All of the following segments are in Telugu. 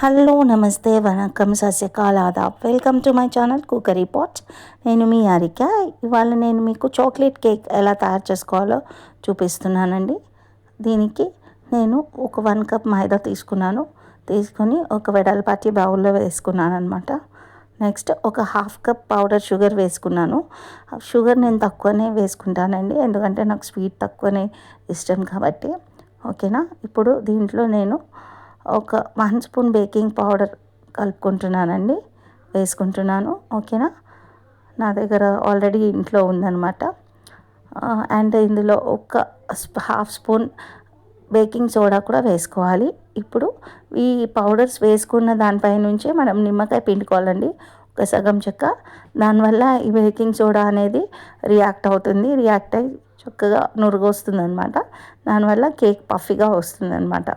హలో నమస్తే వణకం సస్యకాల ఆదాబ్ welcome to my channel cookery pots. నేను మీ హారిక. ఇవాళ నేను మీకు చాక్లెట్ కేక్ ఎలా తయారు చేసుకోవాలో చూపిస్తున్నానండి. దీనికి నేను ఒక 1 కప్ మైదా తీసుకొని ఒక వెడల్పాటి బౌల్లో వేసుకున్నాను అనమాట. నెక్స్ట్ ఒక 1/2 కప్ పౌడర్ షుగర్ వేసుకున్నాను. షుగర్ నేను తక్కువనే వేసుకుంటానండి, ఎందుకంటే నాకు స్వీట్ తక్కువనే ఇష్టం కాబట్టి. ఓకేనా. ఇప్పుడు దీంట్లో నేను ఒక 1 స్పూన్ బేకింగ్ పౌడర్ వేసుకుంటున్నాను. ఓకేనా. నా దగ్గర ఆల్రెడీ ఇంట్లో ఉందన్నమాట. అండ్ ఇందులో ఒక 1/2 స్పూన్ బేకింగ్ సోడా కూడా వేసుకోవాలి. ఇప్పుడు ఈ పౌడర్స్ వేసుకున్న దానిపై నుంచే మనం నిమ్మకాయ పిండుకోవాలండి, ఒక సగం చెక్క. దానివల్ల ఈ బేకింగ్ సోడా అనేది రియాక్ట్ అయ్యి చక్కగా నురుగు వస్తుంది అనమాట. దానివల్ల కేక్ పఫీగా వస్తుంది అనమాట.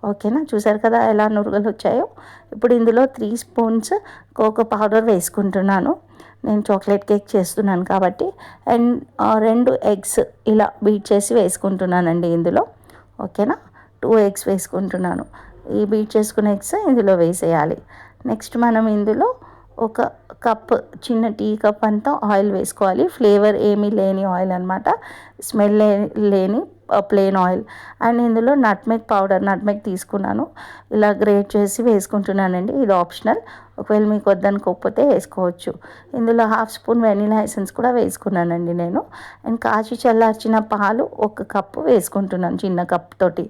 ఓకేనా. చూసారు కదా ఎలా నురుగులు వచ్చాయో. ఇప్పుడు ఇందులో 3 స్పూన్స్ కోకో పౌడర్ వేసుకుంటున్నాను. నేను చాక్లెట్ కేక్ చేస్తున్నాను కాబట్టి. అండ్ 2 ఎగ్స్ ఇలా బీట్ చేసి వేసుకుంటున్నానండి ఇందులో. ఓకేనా. 2 ఎగ్స్ వేసుకుంటున్నాను. ఈ బీట్ చేసుకున్న ఎగ్స్ ఇందులో వేసేయాలి. నెక్స్ట్ మనం ఇందులో ఒక కప్, చిన్న టీ కప్ అంతా ఆయిల్ వేసుకోవాలి. ఫ్లేవర్ ఏమీ లేని ఆయిల్ అనమాట, స్మెల్ లేని ప్లెయిన్ ఆయిల్. అండ్ ఇందులో నట్మెగ్ తీసుకున్నాను, ఇలా గ్రేట్ చేసి వేసుకుంటున్నానండి. ఇది ఆప్షనల్, ఒకవేళ మీకు వద్దనుకోకపోతే వేసుకోవచ్చు. ఇందులో 1/2 స్పూన్ వెనిలా ఎసెన్స్ కూడా వేసుకున్నానండి నేను. అండ్ కాచి చల్లార్చిన పాలు 1 కప్పు వేసుకుంటున్నాను, చిన్న కప్ తోటి.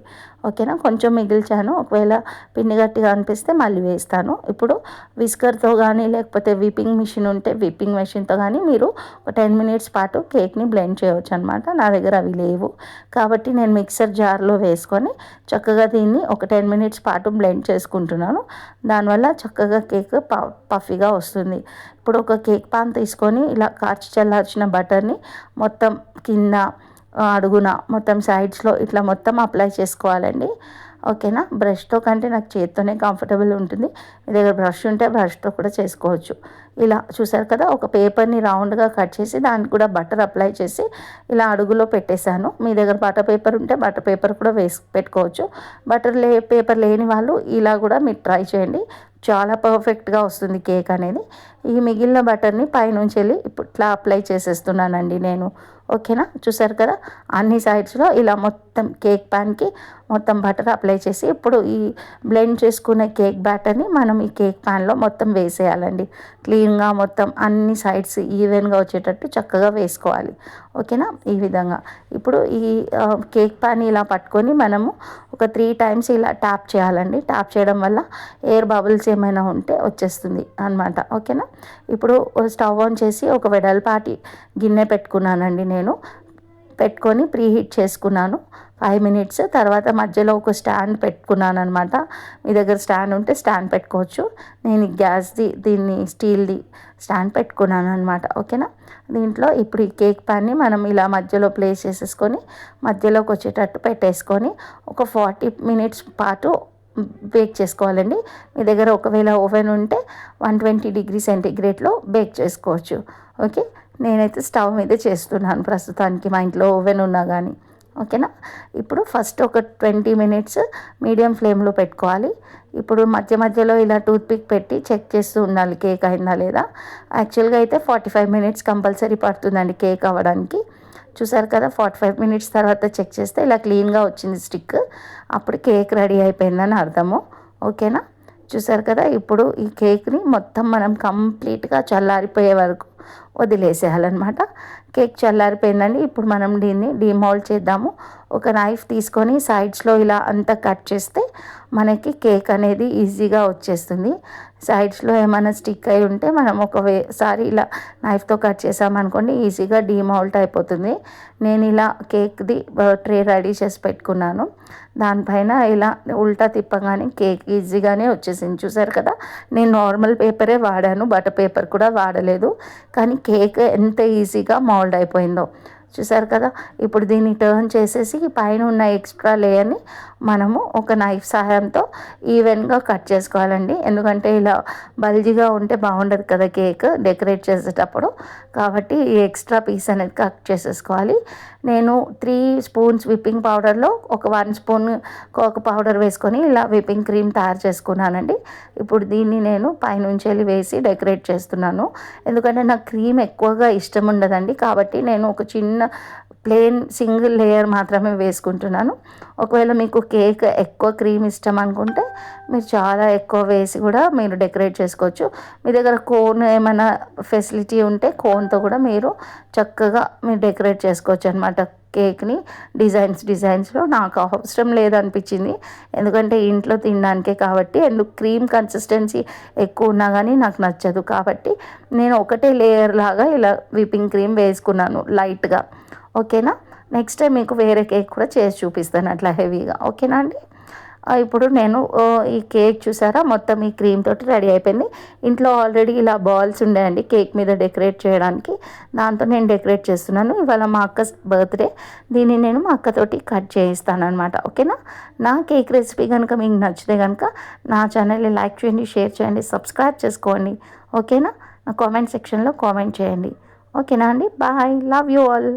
ఓకేనా. కొంచెం మిగిల్చాను, ఒకవేళ పిండి గట్టిగా అనిపిస్తే మళ్ళీ వేస్తాను. ఇప్పుడు విస్కర్తో కానీ లేకపోతే విప్పింగ్ మిషన్ ఉంటే విప్పింగ్ మెషిన్తో కానీ మీరు ఒక 10 మినిట్స్ పాటు కేక్ని బ్లెండ్ చేయవచ్చు అనమాట. నా దగ్గర అవి లేవు కాబట్టి నేను మిక్సర్ జార్లో వేసుకొని చక్కగా దీన్ని ఒక 10 మినిట్స్ పాటు బ్లెండ్ చేసుకుంటున్నాను. దానివల్ల చక్కగా కేక్ పఫీగా వస్తుంది. ఇప్పుడు ఒక కేక్ పాన్ తీసుకొని ఇలా కాచి చల్లార్చిన బటర్ని మొత్తం కింద, అడుగున, మొత్తం సైడ్స్లో ఇట్లా మొత్తం అప్లై చేసుకోవాలండి. ఓకేనా. బ్రష్తో కంటే నాకు చేత్తోనే కంఫర్టబుల్ ఉంటుంది. మీ దగ్గర బ్రష్ ఉంటే బ్రష్తో కూడా చేసుకోవచ్చు. ఇలా చూసారు కదా, ఒక పేపర్ని రౌండ్గా కట్ చేసి దానికి కూడా బటర్ అప్లై చేసి ఇలా అడుగులో పెట్టేశాను. మీ దగ్గర బటర్ పేపర్ ఉంటే బటర్ పేపర్ కూడా పెట్టుకోవచ్చు. పేపర్ లేని వాళ్ళు ఇలా కూడా మీరు ట్రై చేయండి, చాలా పర్ఫెక్ట్గా వస్తుంది కేక్ అనేది. ఈ మిగిలిన బటర్ని పైనుంచి వెళ్ళి ఇప్పుడు ఇట్లా అప్లై చేసేస్తున్నానండి నేను. ఓకేనా. చూసారు కదా, అన్ని సైడ్స్లో ఇలా మొత్తం కేక్ ప్యాన్కి మొత్తం బటర్ అప్లై చేసి ఇప్పుడు ఈ బ్లెండ్ చేసుకునే కేక్ బ్యాటర్ని మనం ఈ కేక్ ప్యాన్లో మొత్తం వేసేయాలండి. క్లీన్గా మొత్తం అన్ని సైడ్స్ ఈవెన్గా వచ్చేటట్టు చక్కగా వేసుకోవాలి. ఓకేనా. ఈ విధంగా ఇప్పుడు ఈ కేక్ ప్యాన్ ఇలా పట్టుకొని మనము ఒక 3 టైమ్స్ ఇలా ట్యాప్ చేయాలండి. ట్యాప్ చేయడం వల్ల ఎయిర్ బబుల్స్ ఏమైనా ఉంటే వచ్చేస్తుంది అనమాట. ఓకేనా. ఇప్పుడు స్టవ్ ఆన్ చేసి ఒక వెడల్పాటి గిన్నె పెట్టుకున్నానండి నేను. పెట్టుకొని ప్రీహీట్ చేసుకున్నాను 5 మినిట్స్. తర్వాత మధ్యలో ఒక స్టాండ్ పెట్టుకున్నాను అనమాట. మీ దగ్గర స్టాండ్ ఉంటే స్టాండ్ పెట్టుకోవచ్చు. నేను దీన్ని స్టీల్ది స్టాండ్ పెట్టుకున్నాను అనమాట. ఓకేనా. దీంట్లో ఇప్పుడు ఈ కేక్ ప్యాన్ని మనం ఇలా మధ్యలో ప్లేస్ చేసేసుకొని మధ్యలోకి వచ్చేటట్టు పెట్టేసుకొని ఒక 40 మినిట్స్ పాటు బేక్ చేసుకోవాలండి. మీ దగ్గర ఒకవేళ ఓవెన్ ఉంటే 120 డిగ్రీ సెంటీగ్రేడ్లో బేక్ చేసుకోవచ్చు. ఓకే. నేనైతే స్టవ్ మీద చేస్తున్నాను ప్రస్తుతానికి, మా ఇంట్లో ఓవెన్ ఉన్నా కానీ. ఓకేనా. ఇప్పుడు ఫస్ట్ ఒక 20 మినిట్స్ మీడియం ఫ్లేమ్లో పెట్టుకోవాలి. ఇప్పుడు మధ్యలో ఇలా టూత్పిక్ పెట్టి చెక్ చేస్తూ ఉండాలి కేక్ అయిందా లేదా. యాక్చువల్గా అయితే 45 మినిట్స్ కంపల్సరీ పడుతుందండి కేక్ అవ్వడానికి. చూసారు కదా, 45 మినిట్స్ తర్వాత చెక్ చేస్తే ఇలా క్లీన్గా వచ్చింది స్టిక్, అప్పుడు కేక్ రెడీ అయిపోయిందని అర్థము. ఓకేనా. చూసారు కదా, ఇప్పుడు ఈ కేక్ని మొత్తం మనం కంప్లీట్గా చల్లారిపోయే వరకు వదిలేసేయాలన్నమాట. కేక్ చల్లారిపోయిందండి. ఇప్పుడు మనం దీన్ని డీమౌల్డ్ చేద్దాము. ఒక నైఫ్ తీసుకొని సైడ్స్లో ఇలా అంతా కట్ చేస్తే మనకి కేక్ అనేది ఈజీగా వచ్చేస్తుంది. సైడ్స్లో ఏమైనా స్టిక్ అయి ఉంటే మనం ఒకసారి ఇలా నైఫ్తో కట్ చేసామనుకోండి, ఈజీగా డీమౌల్ట్ అయిపోతుంది. నేను ఇలా కేక్ది ట్రే రెడీ చేసి పెట్టుకున్నాను. దానిపైన ఇలా ఉల్టా తిప్పగానే కేక్ ఈజీగానే వచ్చేసింది. చూసారు కదా, నేను నార్మల్ పేపరే వాడాను, బటర్ పేపర్ కూడా వాడలేదు. కానీ కేక్ ఎంత ఈజీగా మౌల్డ్ అయిపోయిందో. చూసారు కదా. ఇప్పుడు దీన్ని టర్న్ చేసేసి పైన ఉన్న ఎక్స్ట్రా లేయర్ని మనము ఒక నైఫ్ సహాయంతో ఈవెన్గా కట్ చేసుకోవాలండి. ఎందుకంటే ఇలా బల్జీగా ఉంటే బాగుండదు కదా కేక్ డెకరేట్ చేసేటప్పుడు. కాబట్టి ఈ ఎక్స్ట్రా పీస్ అనేది కట్ చేసేసుకోవాలి. నేను 3 స్పూన్స్ విప్పింగ్ పౌడర్లో ఒక 1 స్పూన్ కోకో పౌడర్ వేసుకొని ఇలా విప్పింగ్ క్రీమ్ తయారు చేసుకున్నానండి. ఇప్పుడు దీన్ని నేను పైనుంచి వెళ్ళి వేసి డెకరేట్ చేస్తున్నాను. ఎందుకంటే నాకు క్రీమ్ ఎక్కువగా ఇష్టం ఉండదండి. కాబట్టి నేను ఒక చిన్న ప్లెయిన్ సింగిల్ లేయర్ మాత్రమే వేసుకుంటున్నాను. ఒకవేళ మీకు కేక్ ఎక్కువ క్రీమ్ ఇష్టం అనుకుంటే మీరు చాలా ఎక్కువ వేసి కూడా మీరు డెకరేట్ చేసుకోవచ్చు. మీ దగ్గర కోన్ ఏమైనా ఫెసిలిటీ ఉంటే కోన్తో కూడా మీరు చక్కగా మీరు డెకరేట్ చేసుకోవచ్చు అనమాట కేక్ని. డిజైన్స్లో నాకు అవసరం లేదనిపించింది, ఎందుకంటే ఇంట్లో తినడానికే కాబట్టి. అండ్ క్రీమ్ కన్సిస్టెన్సీ ఎక్కువ ఉన్నా కానీ నాకు నచ్చదు. కాబట్టి నేను ఒకటే లేయర్ లాగా ఇలా విప్పింగ్ క్రీమ్ వేసుకున్నాను లైట్గా. ఓకేనా. నెక్స్ట్ టైం మీకు వేరే కేక్ కూడా చేసి చూపిస్తాను అట్లా హెవీగా. ఓకేనా అండి. ఇప్పుడు నేను ఈ కేక్ చూసారా మొత్తం ఈ క్రీమ్ తోటి రెడీ అయిపోయింది. ఇంట్లో ఆల్రెడీ ఇలా బాల్స్ ఉండేయండి కేక్ మీద డెకరేట్ చేయడానికి, దాంతో నేను డెకరేట్ చేస్తున్నాను. ఇవాళ మా అక్క బర్త్డే, దీన్ని నేను మా అక్కతోటి కట్ చేయిస్తాను అనమాట. ఓకేనా. నా కేక్ రెసిపీ కనుక మీకు నచ్చితే కనుక నా ఛానల్ని లైక్ చేయండి, షేర్ చేయండి, సబ్స్క్రైబ్ చేసుకోండి. ఓకేనా. నా కామెంట్ సెక్షన్లో కామెంట్ చేయండి. ఓకేనా అండి. బాయ్. Love you all.